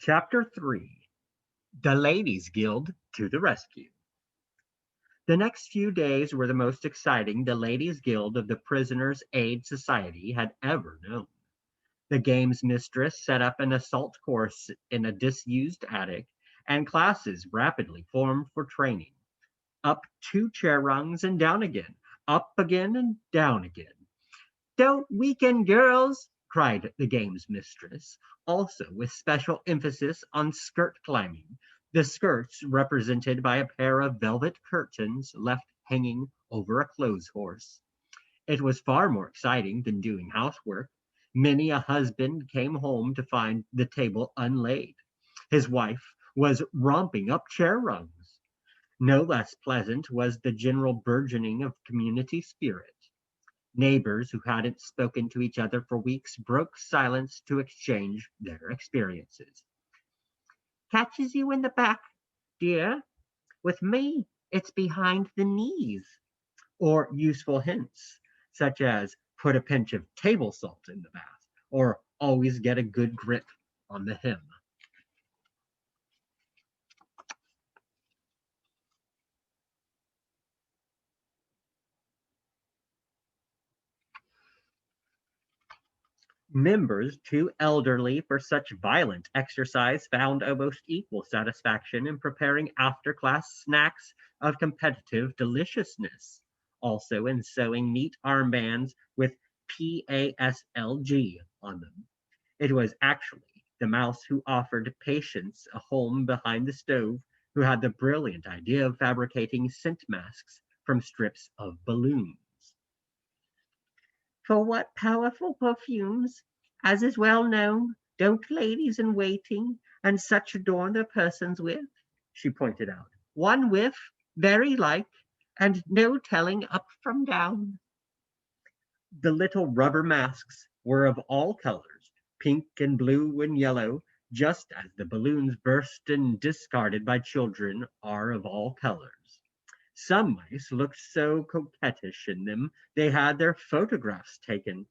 Chapter 3. The Ladies' Guild to the Rescue. The next few days were the most exciting the Ladies' Guild of the Prisoners' Aid Society had ever known. The game's mistress set up an assault course in a disused attic, and classes rapidly formed for training. Up 2 chair rungs and down again, up again and down again. "Don't weaken, girls!" cried the game's mistress, also with special emphasis on skirt climbing, the skirts represented by a pair of velvet curtains left hanging over a clothes horse. It was far more exciting than doing housework. Many a husband came home to find the table unlaid. His wife was romping up chair rungs. No less pleasant was the general burgeoning of community spirit. Neighbors who hadn't spoken to each other for weeks broke silence to exchange their experiences. "Catches you in the back, dear. With me, it's behind the knees." Or useful hints, such as "put a pinch of table salt in the bath," or "always get a good grip on the hem." Members too elderly for such violent exercise found almost equal satisfaction in preparing after-class snacks of competitive deliciousness, also in sewing neat armbands with PASLG on them. It was actually the mouse who offered patients a home behind the stove who had the brilliant idea of fabricating scent masks from strips of balloons. "For what powerful perfumes, as is well known, don't ladies in waiting and such adorn their persons with?" she pointed out. "One whiff, very like, and no telling up from down." The little rubber masks were of all colors, pink and blue and yellow, just as the balloons burst and discarded by children are of all colors. Some mice looked so coquettish in them they had their photographs taken.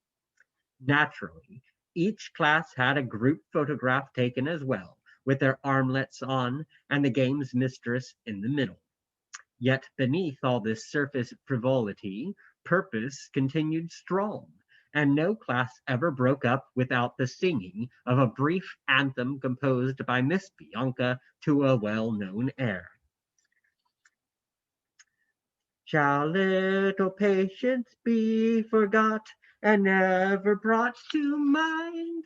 Naturally, each class had a group photograph taken as well, with their armlets on and the game's mistress in the middle. Yet beneath all this surface frivolity, purpose continued strong, and no class ever broke up without the singing of a brief anthem composed by Miss Bianca to a well-known air. "Shall little patience be forgot and never brought to mind?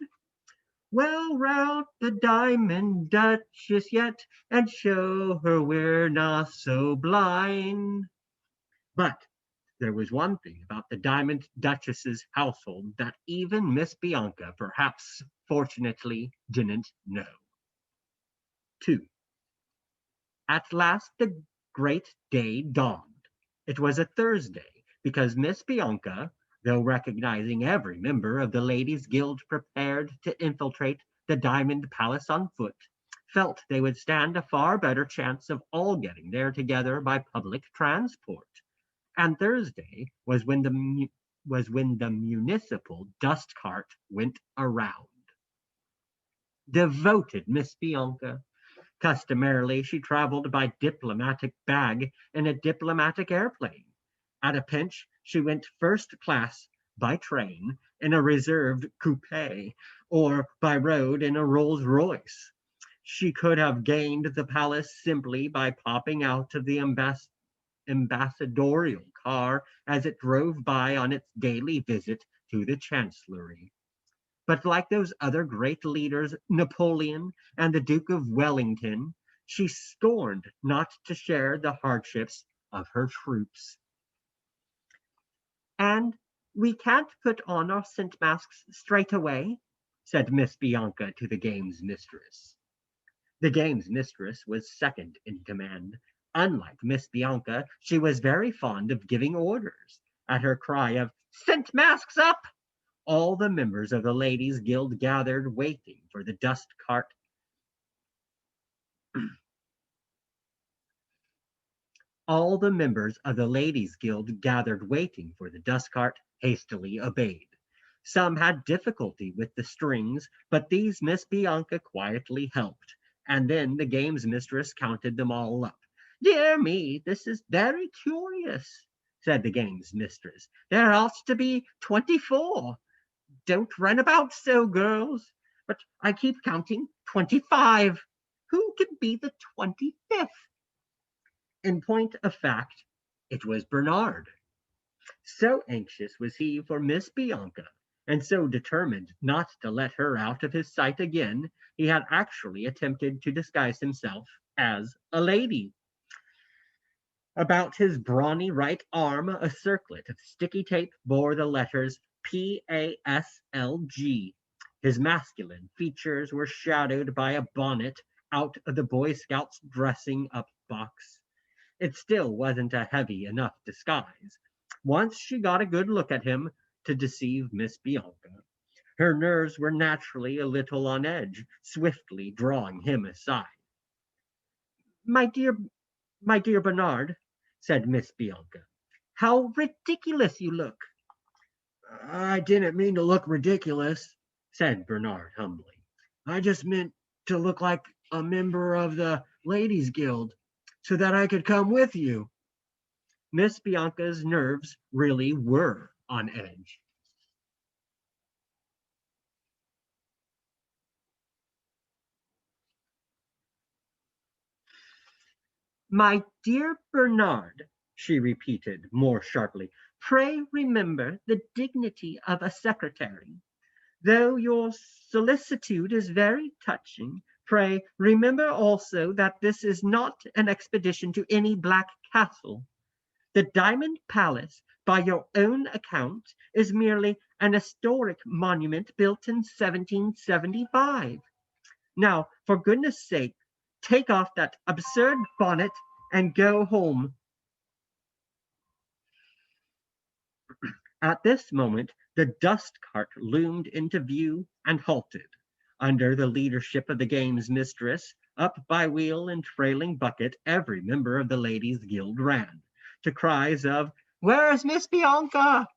Well, rout the Diamond Duchess yet, and show her we're not so blind." But there was one thing about the Diamond Duchess's household that even Miss Bianca, perhaps fortunately, didn't know. 2. At last the great day dawned. It was a Thursday, because Miss Bianca, though recognizing every member of the Ladies' Guild prepared to infiltrate the Diamond Palace on foot, felt they would stand a far better chance of all getting there together by public transport. And Thursday was when the municipal dust cart went around. Devoted Miss Bianca! Customarily, she traveled by diplomatic bag in a diplomatic airplane. At a pinch, she went first class by train in a reserved coupe, or by road in a Rolls Royce. She could have gained the palace simply by popping out of the ambassadorial car as it drove by on its daily visit to the chancellery. But like those other great leaders, Napoleon and the Duke of Wellington, she scorned not to share the hardships of her troops. "And we can't put on our scent masks straight away," said Miss Bianca to the game's mistress. The game's mistress was second in command. Unlike Miss Bianca, she was very fond of giving orders. At her cry of "Scent masks up!" all the members of the Ladies' Guild gathered, waiting for the dust cart. All the members of the Ladies' Guild gathered, waiting for the dust cart, hastily obeyed. Some had difficulty with the strings, but these Miss Bianca quietly helped, and then the games mistress counted them all up. Dear me, this is very curious, said the games mistress. There ought to be 24. Don't run about so, girls. But I keep counting 25. Who can be the 25th? In point of fact, it was Bernard. So anxious was he for Miss Bianca, and so determined not to let her out of his sight again, he had actually attempted to disguise himself as a lady. About his brawny right arm a circlet of sticky tape bore the letters PASLG. His masculine features were shadowed by a bonnet out of the Boy Scouts' dressing up box. It still wasn't a heavy enough disguise. Once she got a good look at him to deceive Miss Bianca. Her nerves were naturally a little on edge, swiftly drawing him aside. My dear, my dear Bernard, said Miss Bianca, how ridiculous you look. I didn't mean to look ridiculous, said Bernard humbly. I just meant to look like a member of the Ladies' Guild so that I could come with you. Miss Bianca's nerves really were on edge. My dear Bernard, she repeated more sharply, pray remember the dignity of a secretary. Though your solicitude is very touching, pray remember also that this is not an expedition to any black castle. The Diamond Palace, by your own account, is merely an historic monument built in 1775. Now, for goodness sake, take off that absurd bonnet and go home. At this moment, the dust cart loomed into view and halted. Under the leadership of the game's mistress, up by wheel and trailing bucket, every member of the Ladies' Guild ran, to cries of, Where's Miss Bianca?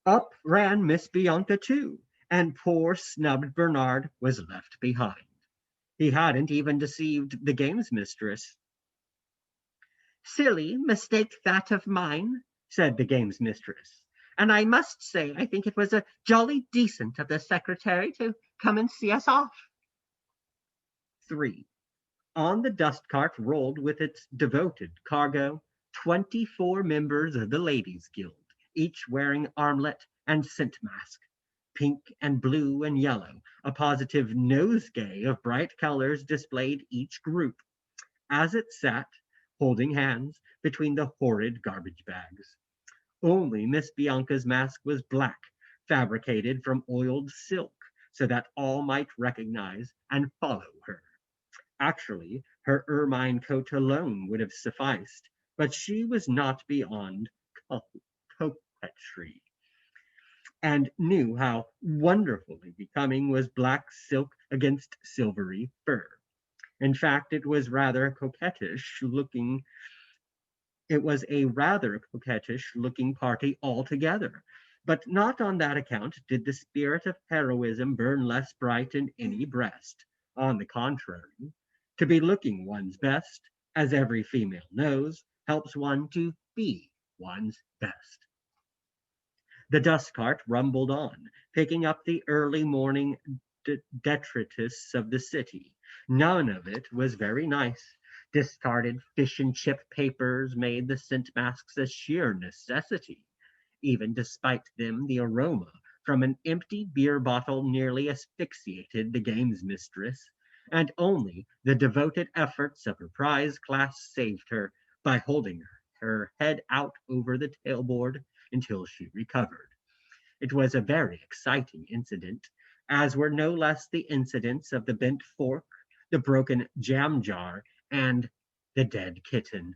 Up ran Miss Bianca too, and poor snubbed Bernard was left behind. He hadn't even deceived the games mistress. Silly mistake that of mine, said the games mistress. And I must say, I think it was a jolly decent of the secretary to come and see us off. 3. On the dust cart rolled with its devoted cargo 24 members of the Ladies' Guild, each wearing armlet and scent mask, pink and blue and yellow. A positive nosegay of bright colors displayed each group, as it sat, holding hands, between the horrid garbage bags. Only Miss Bianca's mask was black, fabricated from oiled silk, so that all might recognize and follow her. Actually, her ermine coat alone would have sufficed, but she was not beyond coquetry, and knew how wonderfully becoming was black silk against silvery fur. In fact, it was a rather coquettish looking party altogether. But not on that account did the spirit of heroism burn less bright in any breast. On the contrary, to be looking one's best, as every female knows, helps one to be one's best. The dust cart rumbled on, picking up the early morning detritus of the city. None of it was very nice. Discarded fish and chip papers made the scent masks a sheer necessity. Even despite them, the aroma from an empty beer bottle nearly asphyxiated the game's mistress, and only the devoted efforts of her prize class saved her by holding her head out over the tailboard until she recovered. It was a very exciting incident, as were no less the incidents of the bent fork, the broken jam jar, and the dead kitten.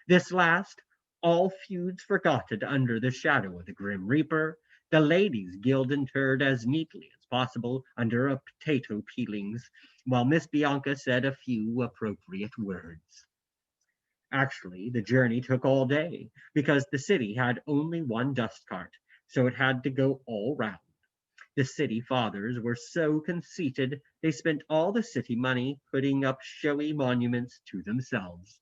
This last, all feuds forgotten under the shadow of the Grim Reaper, the Ladies' Guild interred as neatly as possible under a potato peelings, while Miss Bianca said a few appropriate words. Actually, the journey took all day because the city had only one dust cart, so it had to go all round. The city fathers were so conceited they spent all the city money putting up showy monuments to themselves.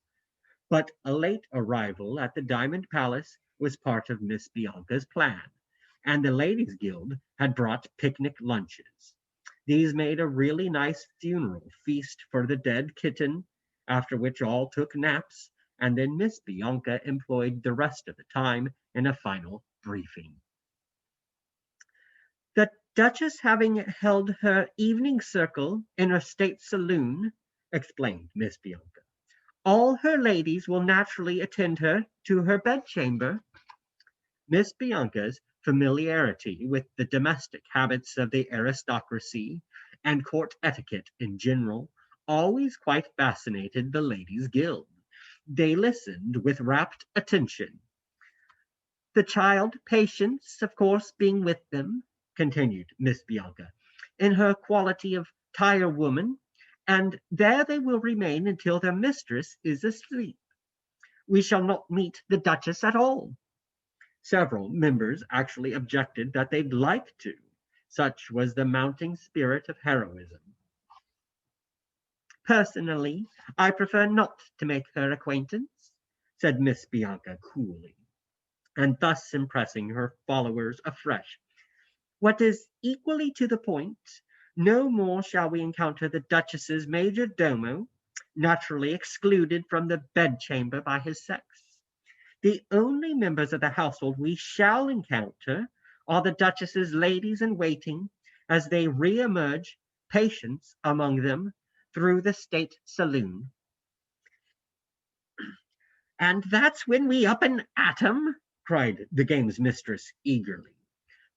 But a late arrival at the Diamond Palace was part of Miss Bianca's plan, and the Ladies' Guild had brought picnic lunches. These made a really nice funeral feast for the dead kitten, after which all took naps, and then Miss Bianca employed the rest of the time in a final briefing. The Duchess having held her evening circle in her state saloon, explained Miss Bianca, all her ladies will naturally attend her to her bedchamber. Miss Bianca's familiarity with the domestic habits of the aristocracy and court etiquette in general always quite fascinated the Ladies' Guild. They listened with rapt attention. The child Patience, of course, being with them, continued Miss Bianca, in her quality of tire-woman, and there they will remain until their mistress is asleep. We shall not meet the Duchess at all. Several members actually objected that they'd like to. Such was the mounting spirit of heroism. Personally, I prefer not to make her acquaintance, said Miss Bianca coolly, and thus impressing her followers afresh. What is equally to the point, no more shall we encounter the Duchess's major domo, naturally excluded from the bedchamber by his sex. The only members of the household we shall encounter are the Duchess's ladies in waiting as they re-emerge, Patience among them, through the state saloon. And that's when we up and at 'em, cried the game's mistress eagerly.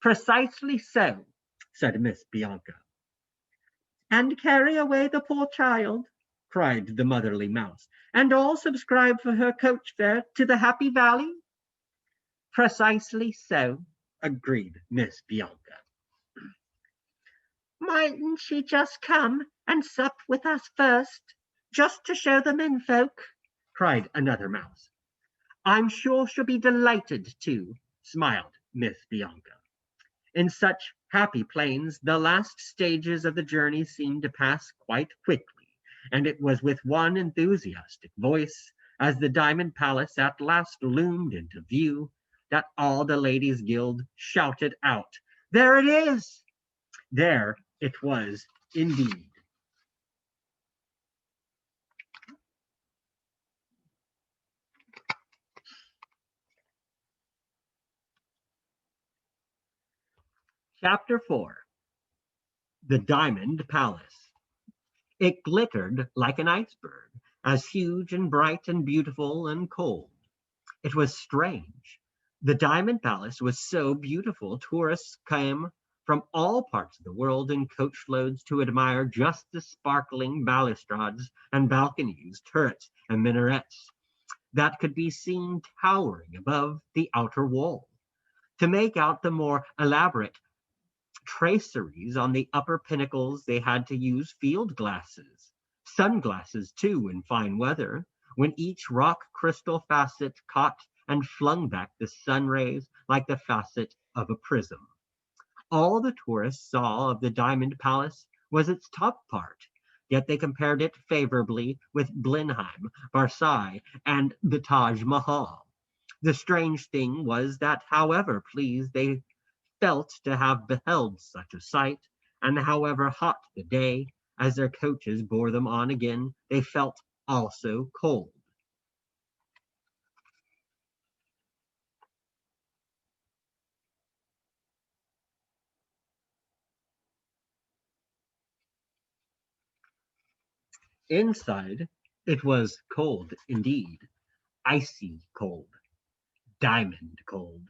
Precisely so, said Miss Bianca. And carry away the poor child, cried the motherly mouse, and all subscribe for her coach fare to the Happy Valley? Precisely so, agreed Miss Bianca. Mightn't she just come and sup with us first, just to show the menfolk? Cried another mouse. I'm sure she'll be delighted to, smiled Miss Bianca. In such happy plains, the last stages of the journey seemed to pass quite quickly, and it was with one enthusiastic voice, as the Diamond Palace at last loomed into view, that all the Ladies' Guild shouted out, There it is! There it was indeed. Chapter 4. The Diamond Palace. It glittered like an iceberg, as huge and bright and beautiful and cold. It was strange. The Diamond Palace was so beautiful, tourists came from all parts of the world in coachloads to admire just the sparkling balustrades and balconies, turrets, and minarets that could be seen towering above the outer wall. To make out the more elaborate traceries on the upper pinnacles, they had to use field glasses, sunglasses too in fine weather, when each rock crystal facet caught and flung back the sun rays like the facet of a prism. All the tourists saw of the Diamond Palace was its top part, yet they compared it favorably with Blenheim, Versailles, and the Taj Mahal. The strange thing was that however pleased they felt to have beheld such a sight, and however hot the day, as their coaches bore them on again, they felt also cold. Inside, it was cold indeed, icy cold, diamond cold.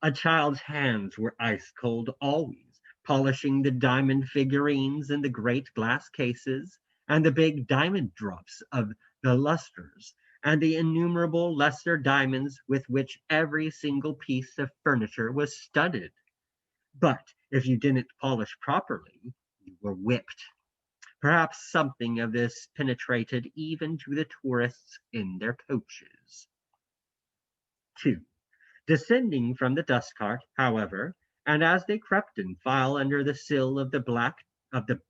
A child's hands were ice cold always, polishing the diamond figurines in the great glass cases, and the big diamond drops of the lustres, and the innumerable lesser diamonds with which every single piece of furniture was studded. But If you didn't polish properly, you were whipped. Perhaps something of this penetrated even to the tourists in their coaches. 2. Descending from the dust cart, however, and as they crept in file under the sill of the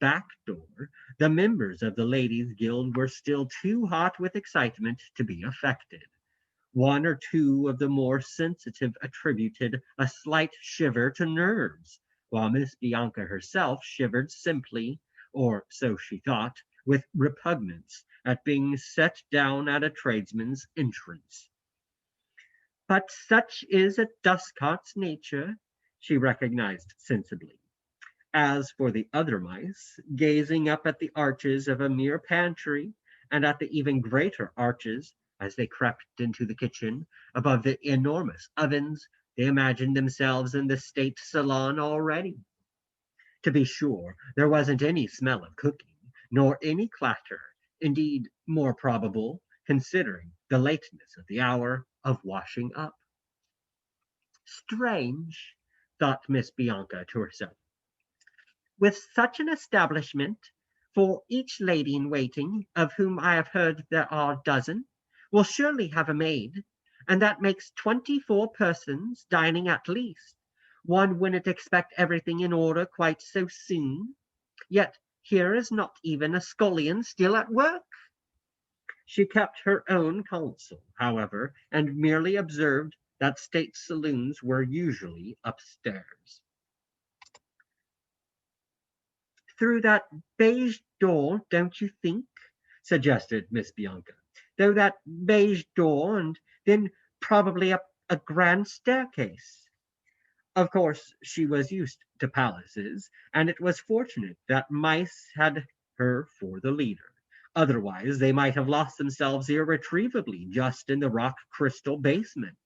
back door, the members of the Ladies' Guild were still too hot with excitement to be affected. One or two of the more sensitive attributed a slight shiver to nerves, while Miss Bianca herself shivered simply, or so she thought, with repugnance at being set down at a tradesman's entrance. But such is a dustcart's nature, she recognized sensibly. As for the other mice, gazing up at the arches of a mere pantry, and at the even greater arches, as they crept into the kitchen, above the enormous ovens, they imagined themselves in the state salon already. To be sure, there wasn't any smell of cooking, nor any clatter, indeed more probable, considering the lateness of the hour of washing up. Strange, thought Miss Bianca to herself. With such an establishment, for each lady in waiting, of whom I have heard there are a dozen, will surely have a maid, and that makes 24 persons dining at least. One wouldn't expect everything in order quite so soon. Yet here is not even a scullion still at work. She kept her own counsel, however, and merely observed that state saloons were usually upstairs. Through that beige door, don't you think? Suggested Miss Bianca. Though that beige door, and then probably up a grand staircase. Of course, she was used to palaces, and it was fortunate that mice had her for the leader. Otherwise, they might have lost themselves irretrievably just in the rock crystal basement.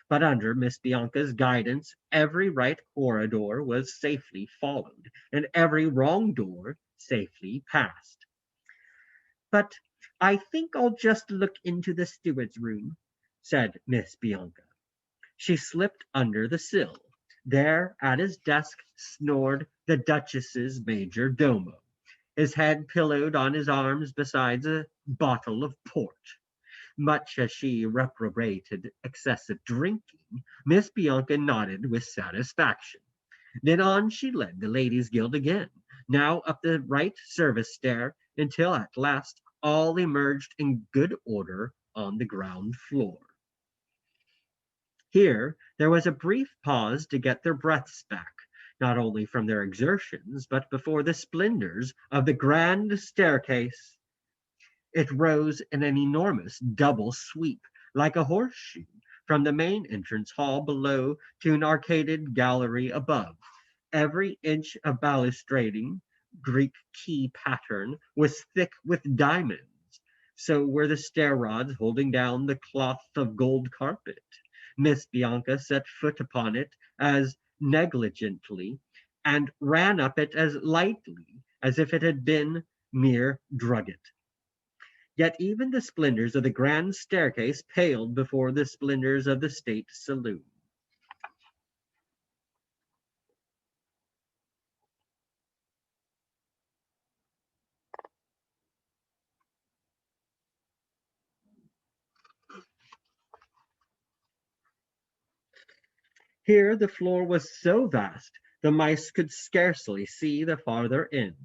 But under Miss Bianca's guidance, every right corridor was safely followed, and every wrong door safely passed. But I think I'll just look into the steward's room, said Miss Bianca. She slipped under the sill. There at his desk snored the Duchess's major domo, his head pillowed on his arms beside a bottle of port. Much as she reprobated excessive drinking, Miss Bianca nodded with satisfaction. Then on she led the Ladies' Guild again, now up the right service stair, until at last all emerged in good order on the ground floor. Here there was a brief pause to get their breaths back, not only from their exertions, but before the splendors of the grand staircase. It rose in an enormous double sweep, like a horseshoe, from the main entrance hall below to an arcaded gallery above. Every inch of balustrading, Greek key pattern, was thick with diamonds. So were the stair rods holding down the cloth of gold carpet. Miss Bianca set foot upon it as negligently, and ran up it as lightly as if it had been mere drugget. Yet even the splendors of the grand staircase paled before the splendors of the state saloon. Here the floor was so vast the mice could scarcely see the farther end.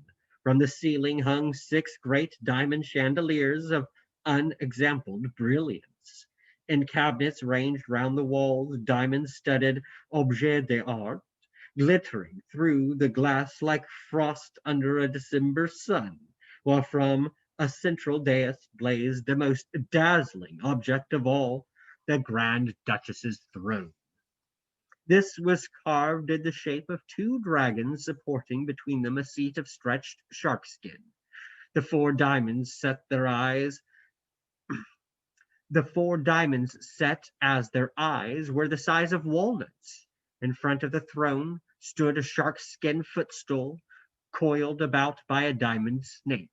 From the ceiling hung 6 great diamond chandeliers of unexampled brilliance. In cabinets ranged round the walls, diamond-studded objets d'art, glittering through the glass like frost under a December sun, while from a central dais blazed the most dazzling object of all, the Grand Duchess's throne. This was carved in the shape of 2 dragons supporting between them a seat of stretched sharkskin. The four diamonds set their eyes the 4 diamonds set as their eyes were the size of walnuts. In front of the throne stood a sharkskin footstool, coiled about by a diamond snake.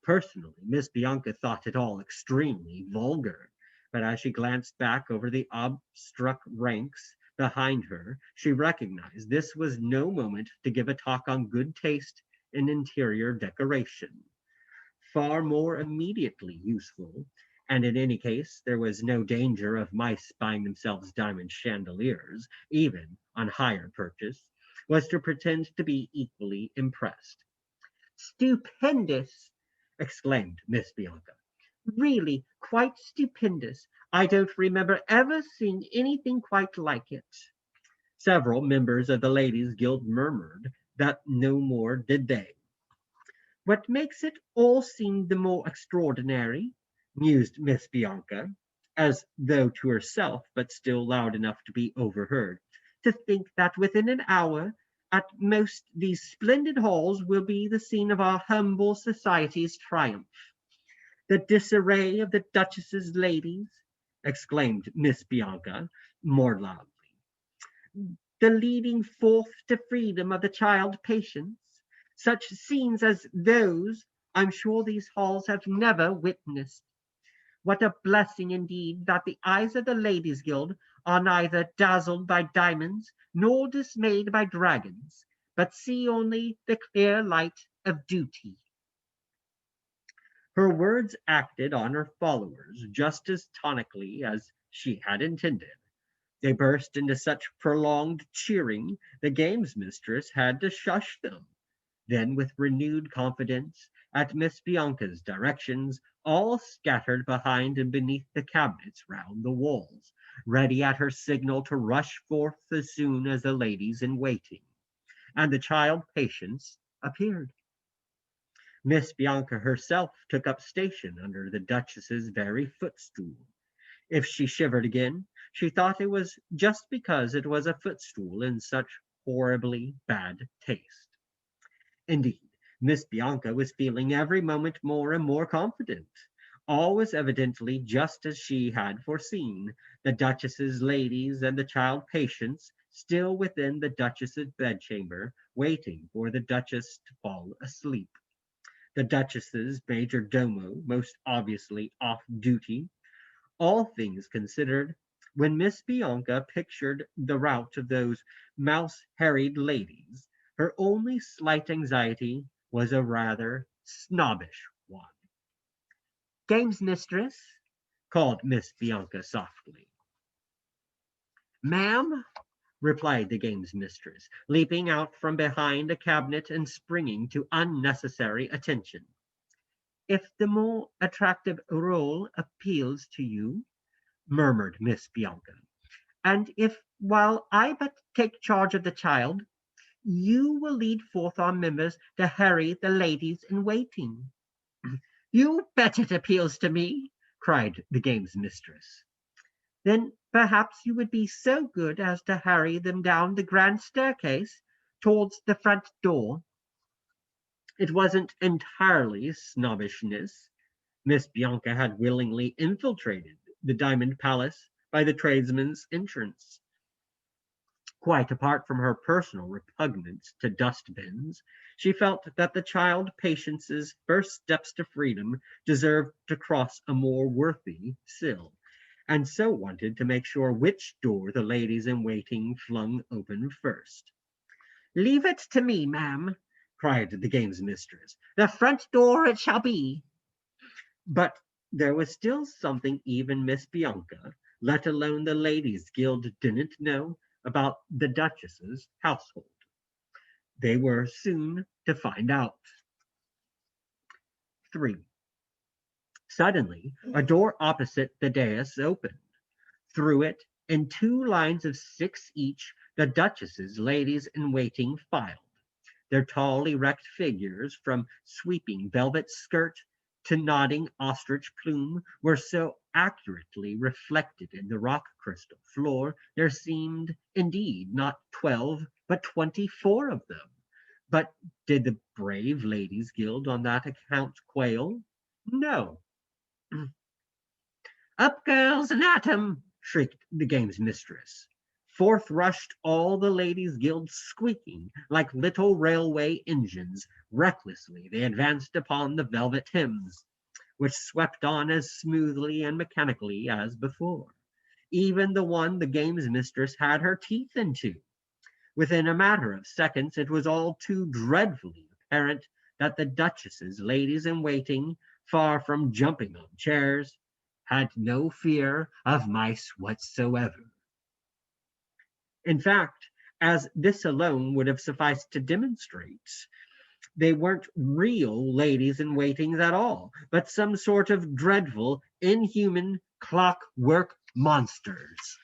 Personally, Miss Bianca thought it all extremely vulgar, but as she glanced back over the awestruck ranks, Behind her, she recognized this was no moment to give a talk on good taste in interior decoration. Far more immediately useful, and in any case there was no danger of mice buying themselves diamond chandeliers, even on hire purchase, was to pretend to be equally impressed. Stupendous! Exclaimed Miss Bianca. Really, quite stupendous. I don't remember ever seeing anything quite like it. Several members of the Ladies' Guild murmured that no more did they. What makes it all seem the more extraordinary, mused Miss Bianca, as though to herself, but still loud enough to be overheard, to think that within an hour, at most, these splendid halls will be the scene of our humble society's triumph. The disarray of the Duchess's ladies, exclaimed Miss Bianca more loudly, the leading forth to freedom of the child patients. Such scenes as those I'm sure these halls have never witnessed. What a blessing indeed that the eyes of the Ladies' Guild are neither dazzled by diamonds nor dismayed by dragons, but see only the clear light of duty. Her words acted on her followers just as tonically as she had intended. They burst into such prolonged cheering, the games mistress had to shush them. Then, with renewed confidence, at Miss Bianca's directions, all scattered behind and beneath the cabinets round the walls, ready at her signal to rush forth as soon as the ladies in waiting and the child patients appeared. Miss Bianca herself took up station under the Duchess's very footstool. If she shivered again, she thought it was just because it was a footstool in such horribly bad taste. Indeed, Miss Bianca was feeling every moment more and more confident. All was evidently just as she had foreseen, the Duchess's ladies and the child patients still within the Duchess's bedchamber, waiting for the Duchess to fall asleep. The Duchess's major domo most obviously off duty. All things considered, when Miss Bianca pictured the rout of those mouse-harried ladies, her only slight anxiety was a rather snobbish one. Games mistress, called Miss Bianca softly. Ma'am, replied the games mistress, leaping out from behind a cabinet and springing to unnecessary attention. If the more attractive role appeals to you, murmured Miss Bianca, and if, while I but take charge of the child, you will lead forth our members to harry the ladies in waiting. You bet it appeals to me, cried the game's mistress. Then perhaps you would be so good as to harry them down the grand staircase towards the front door. It wasn't entirely snobbishness. Miss Bianca had willingly infiltrated the Diamond Palace by the tradesman's entrance. Quite apart from her personal repugnance to dust-bins, she felt that the child patience's first steps to freedom deserved to cross a more worthy sill, and so wanted to make sure which door the ladies in waiting flung open first. Leave it to me, ma'am, cried the game's mistress. The front door it shall be. But there was still something even Miss Bianca, let alone the Ladies' Guild, didn't know about the Duchess's household. They were soon to find out. 3. Suddenly, a door opposite the dais opened. Through it, in two lines of 6 each, the Duchess's ladies in waiting filed. Their tall, erect figures, from sweeping velvet skirt to nodding ostrich plume, were so accurately reflected in the rock crystal floor, there seemed, indeed, not 12, but 24 of them. But did the brave Ladies' Guild on that account quail? No. Up, girls, and at 'em! Shrieked the game's mistress. Forth rushed all the Ladies' Guild, squeaking like little railway engines. Recklessly they advanced upon the velvet hymns, which swept on as smoothly and mechanically as before. even the one the game's mistress had her teeth into. Within a matter of seconds, it was all too dreadfully apparent that the Duchess's ladies in waiting, far from jumping on chairs, had no fear of mice whatsoever. In fact, as this alone would have sufficed to demonstrate, they weren't real ladies in waitings at all, but some sort of dreadful, inhuman clockwork monsters.